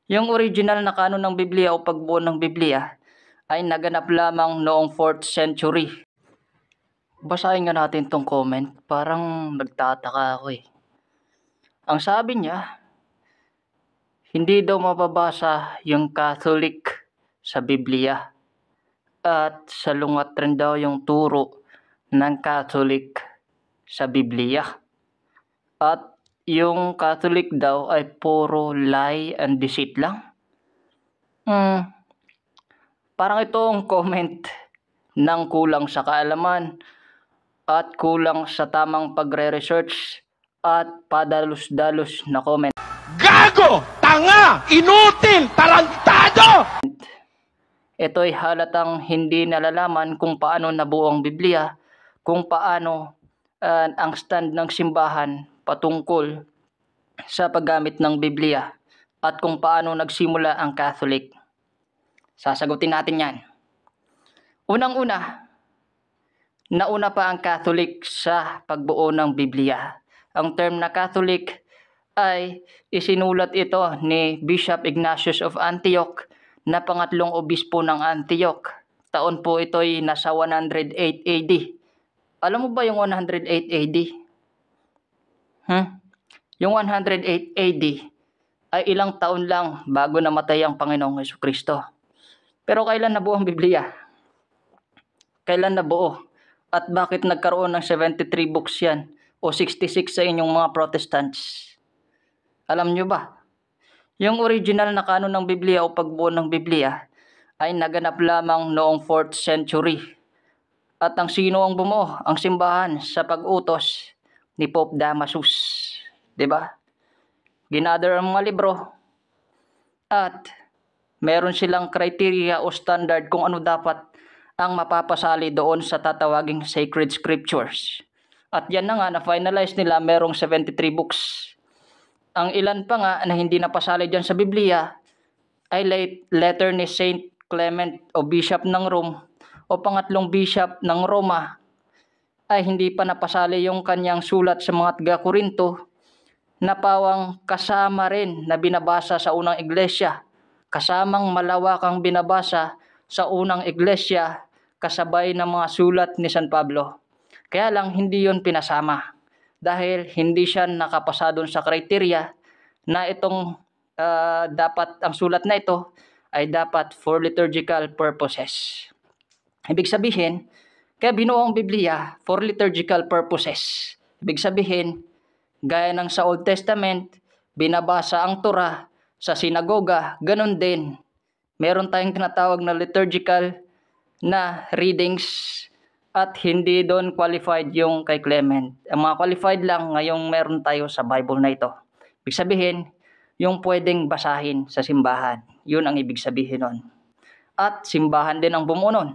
Yung original na kanon ng Biblia o pagbuo ng Biblia ay naganap lamang noong 4th century. Basahin nga natin tong comment, parang nagtataka ako eh. Ang sabi niya, hindi daw mababasa yung Catholic sa Biblia at salungat rin daw yung turo ng Catholic sa Biblia. At yung Catholic daw ay puro lie and deceit lang. Parang ito ang comment ng kulang sa kaalaman at kulang sa tamang pagre-research at padalos-dalos na comment. Gago! Tanga! Inutil! Tarantado! Ito ay halatang hindi nalalaman kung paano nabuo ang Biblia, kung paano ang stand ng simbahan patungkol sa paggamit ng Biblia at kung paano nagsimula ang Catholic. Sasagutin natin yan. Unang-una, nauna pa ang Catholic sa pagbuo ng Biblia. Ang term na Catholic ay isinulat ito ni Bishop Ignatius of Antioch na pangatlong obispo ng Antioch. Taon po ito ay nasa 108 AD. Alam mo ba yung 108 AD? Yung 108 AD ay ilang taon lang bago namatay ang Panginoong Jesucristo. Pero kailan nabuo ang Biblia? Kailan nabuo? At bakit nagkaroon ng 73 books yan o 66 sa inyong mga Protestants? Alam nyo ba? Yung original na kanon ng Biblia o pagbuo ng Biblia ay naganap lamang noong 4th century. At ang sino ang bumuo? Ang simbahan sa pag-utos ni Pope Damasus. Diba? Ginather ang mga libro at meron silang criteria o standard kung ano dapat ang mapapasali doon sa tatawaging sacred scriptures. At yan na nga, na-finalize nila, merong 73 books. Ang ilan pa nga na hindi napasali dyan sa Biblia ay letter ni Saint Clement o Bishop ng Rome o pangatlong Bishop ng Roma ay hindi pa napasali yung kanyang sulat sa mga taga-Korinto na pawang kasama rin na binabasa sa unang iglesia. Kasamang malawakang binabasa sa unang iglesia kasabay ng mga sulat ni San Pablo. Kaya lang hindi yon pinasama dahil hindi siya nakapasa doon sa kriteria na itong dapat ang sulat na ito ay dapat for liturgical purposes. Ibig sabihin, kaya binuo ang Biblia for liturgical purposes. Ibig sabihin, gaya ng sa Old Testament, binabasa ang Torah sa sinagoga, ganun din. Meron tayong tinatawag na liturgical na readings at hindi doon qualified yung kay Clement. Ang mga qualified lang ngayong meron tayo sa Bible na ito. Ibig sabihin, yung pwedeng basahin sa simbahan. Yun ang ibig sabihin nun. At simbahan din ang bumuo nun.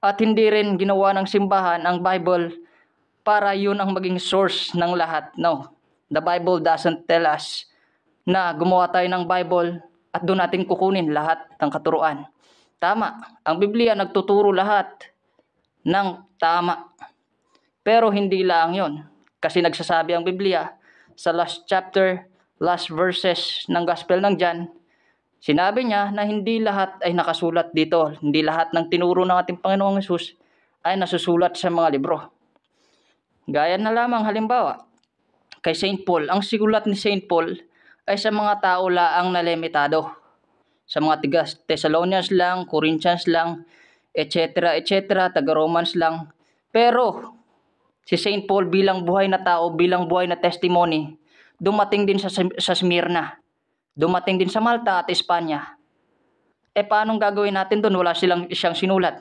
At hindi rin ginawa ng simbahan ang Bible para yun ang maging source ng lahat. No, the Bible doesn't tell us na gumawa tayo ng Bible at doon natin kukunin lahat ng katuruan. Tama, ang Biblia nagtuturo lahat ng tama. Pero hindi lang yon. Kasi nagsasabi ang Biblia sa last chapter, last verses ng Gospel ng John, sinabi niya na hindi lahat ay nakasulat dito. Hindi lahat ng tinuro ng ating Panginoong Hesus ay nasusulat sa mga libro. Gaya na lamang halimbawa, kay St. Paul, ang sigulat ni St. Paul ay sa mga tao laang na limitado. Sa mga tiga Thessalonians lang, Corinthians lang, etc., etc., taga-Romans lang. Pero si St. Paul bilang buhay na tao, bilang buhay na testimony, dumating din sa Smyrna. Dumating din sa Malta at Espanya. Paano gagawin natin doon? Wala siyang sinulat.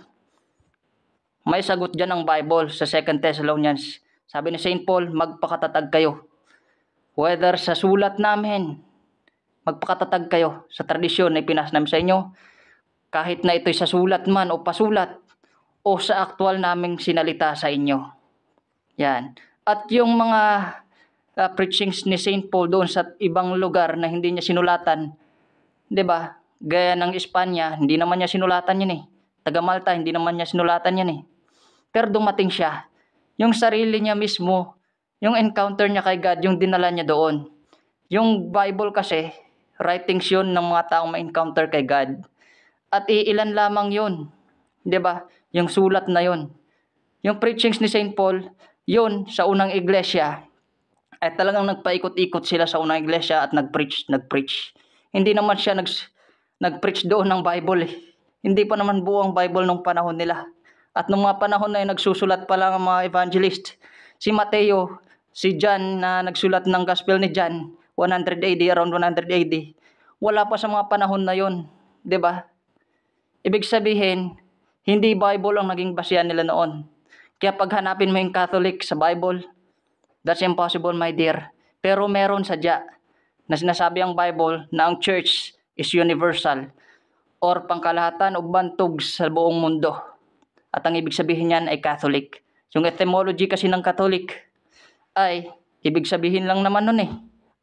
May sagot dyan ang Bible sa 2 Thessalonians. Sabi ni St. Paul, magpakatatag kayo. Whether sa sulat namin, magpakatatag kayo sa tradisyon na ipinas namin sa inyo, kahit na ito'y sa sulat man o pasulat, o sa aktual naming sinalita sa inyo. Yan. At yung mga preachings ni St. Paul doon sa ibang lugar na hindi niya sinulatan, di ba? Gaya ng Espanya, hindi naman niya sinulatan yan eh. Taga Malta, hindi naman niya sinulatan yan eh. Pero dumating siya. Yung sarili niya mismo, yung encounter niya kay God, yung dinala niya doon. Yung Bible kasi, writings yun ng mga taong ma-encounter kay God. At iilan lamang yun. 'Di ba? Yung sulat na yun. Yung preachings ni St. Paul, yun sa unang iglesia, ay talagang nagpaikot-ikot sila sa unang iglesia at nag-preach. Hindi naman siya nag-preach doon ng Bible eh. Hindi pa naman buo ang Bible nung panahon nila. At nung mga panahon na yun, nagsusulat pa lang ang mga evangelist. Si Mateo, si John na nagsulat ng Gospel ni John, 100 AD, around 100 AD. Wala pa sa mga panahon na yun. 'Di ba? Ibig sabihin, hindi Bible ang naging basihan nila noon. Kaya pag hanapin mo yung Catholic sa Bible, that's impossible, my dear. Pero meron sadya na sinasabi ang Bible na ang church is universal or pangkalahatan o bantog sa buong mundo. At ang ibig sabihin niyan ay Catholic. Yung etymology kasi ng Catholic ay ibig sabihin lang naman nun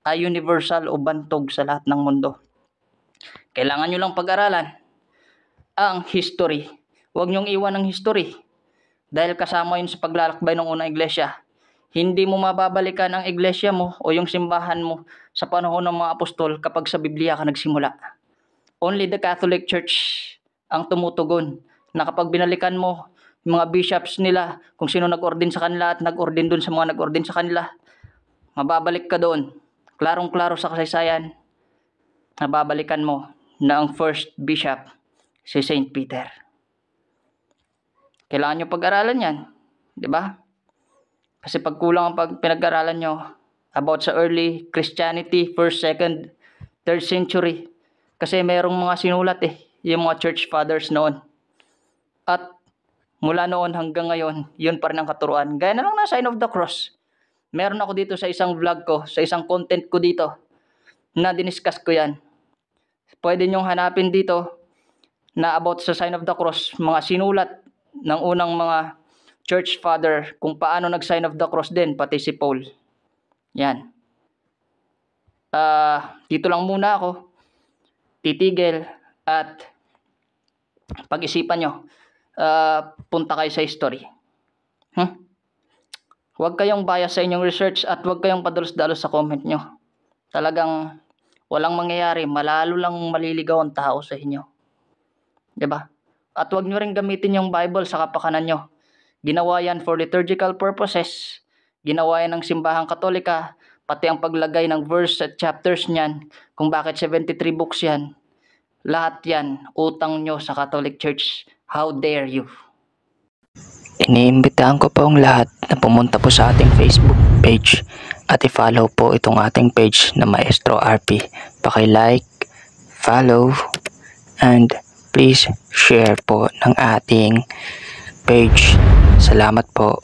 ay universal o bantog sa lahat ng mundo. Kailangan nyo lang pag-aralan ang history. Huwag nyong iwan ang history. Dahil kasama yun sa paglalakbay ng unang iglesia. Hindi mo mababalikan ang iglesia mo o yung simbahan mo sa panahon ng mga apostol kapag sa Biblia ka nagsimula. Only the Catholic Church ang tumutugon na kapag binalikan mo yung mga bishops nila, kung sino nag-ordin sa kanila at nag-ordin dun sa mga nag-ordin sa kanila, mababalik ka doon. Klarong-klaro sa kasaysayan, mababalikan mo na ang first bishop si St. Peter. Kailangan nyo pag-aralan yan. 'Di ba? Kasi pag kulang ang pinag-aralan nyo about sa early Christianity, 1st, 2nd, 3rd century. Kasi merong mga sinulat yung mga church fathers noon. At mula noon hanggang ngayon, yun pa rin ang katuruan. Gaya na lang na Sign of the Cross. Meron ako dito sa isang vlog ko, sa isang content ko dito, na diniscuss ko yan. Pwede nyong hanapin dito na about sa Sign of the Cross, mga sinulat ng unang mga church father kung paano nag-sign of the cross din, pati si Paul. Yan. Dito lang muna ako titigil at pag-isipan nyo. Punta kayo sa history. Huwag kayong bias sa inyong research at huwag kayong padalos-dalos sa comment nyo. Talagang walang mangyayari, malalo lang maliligaw ang tao sa inyo. 'Di ba? At huwag nyo rin gamitin yung Bible sa kapakanan nyo. Ginawa yan for liturgical purposes. Ginawa yan ng simbahang Katolika, pati ang paglagay ng verse at chapters niyan, kung bakit 73 books yan. Lahat yan, utang nyo sa Catholic Church. How dare you? Iniimbitahan ko po ang lahat na pumunta po sa ating Facebook page at i-follow po itong ating page na Maestro RP. Paki-like, follow, and please share po ng ating page. Salamat po.